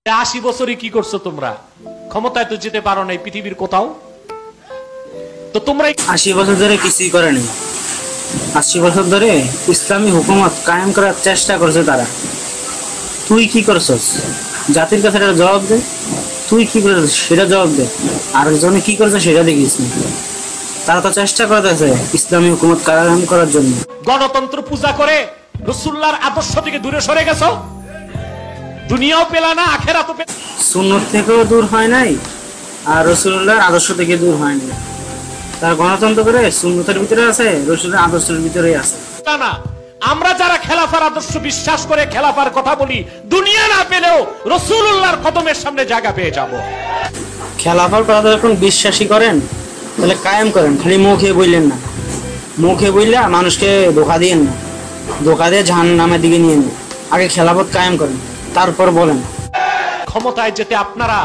80 বছরই কি করছো তোমরা? ক্ষমতায় তো যেতে পারো নাই পৃথিবীর কোথাও। তো তোমরা 80 বছর ধরে কিছুই করেনি। 80 বছর ধরে ইসলামী হুকুমত কায়েম করার চেষ্টা করছে তারা। তুই কি করছস? জাতির কাছে একটা জবাব দে। তুই কি করেছিস সেটা জবাব দে। আরেকজনে কি করেছে সেটা দেখিস না। তারা তো চেষ্টা করতেছে ইসলামী হুকুমত কায়েম করার জন্য। গণতন্ত্র পূজা করে রাসূলুল্লাহর আদর্শ থেকে দূরে সরে গেছো। দুনিয়াও পেলা না, আখিরাতও পেলা। সুন্নত থেকেও দূর হয় নাই, আর রাসূলুল্লাহর আদর্শ থেকে দূর হয় নাই। তার গণতন্ত্র করে সুন্নতের ভিতরে আছে, রাসূলের আদর্শের ভিতরেই আছে। না, আমরা যারা খেলাফার আদর্শ বিশ্বাস করে খেলাফার কথা বলি, দুনিয়া না পেলেও রাসূলুল্লাহর কদমের সামনে জায়গা পেয়ে যাব। খেলাফার কথা যখন বিশ্বাসী করেন তাহলে কায়েম করেন, খালি মুখে বললেন না। মুখে বললে মানুষকে ধোঁকা দিয়েন না, ধোঁকা দিয়ে জাহান্নামের দিকে নিয়ে নেন। আগে খেলাফত কায়েম করেন, তারপর বলেন। ক্ষমতায় যেতে আপনারা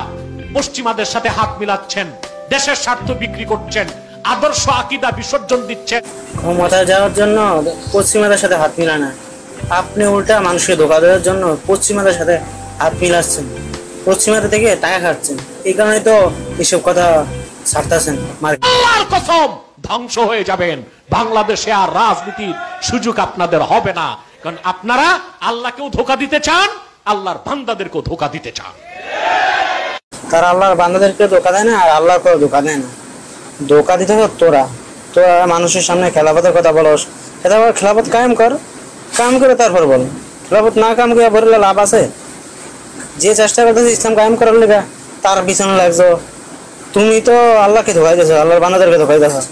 পশ্চিমাদের সাথে হাত মিলাচ্ছেন, দেশের স্বার্থ বিক্রি করছেন, আদর্শ আকীদা বিসর্জন দিচ্ছেন। ক্ষমতায় যাওয়ার জন্য পশ্চিমাদের সাথে হাত মিলায় না, আপনি উল্টা মানুষকে ধোঁকা দেওয়ার জন্য পশ্চিমাদের সাথে হাত মিলাচ্ছেন, পশ্চিমাদের থেকে টাকা খাচ্ছেন। এই কারণে তো এসব কথা ছাড়তেছেন। আল্লাহর কসম, ধ্বংস হয়ে যাবেন। বাংলাদেশে আর রাজনীতির সুযোগ আপনাদের হবে না, কারণ আপনারা আল্লাহকেও ধোঁকা দিতে চান, আল্লাহর বান্দাদেরকেও ধোঁকা দিতে চান। তারা আল্লাহর বান্দাদেরকে ধোঁকা দেয় না, আর আল্লাহকেও ধোঁকা দেয় না। ধোঁকা দিতে হবে তোরা। তোরা মানুষের সামনে খেলাফতের কথা বলস, খেলাফত কায়েম কর, কাম করে তারপর বল। খেলাফত না কাম করে বললে লাভ আছে? যে চেষ্টা করতেছে ইসলাম কায়েম করার লেগে, তার পিছনে লাগছো। তুমি তো আল্লাহকে ধোকাই দিয়েছো, আল্লাহর বান্দাদেরকে ধোকাই দিয়েছো।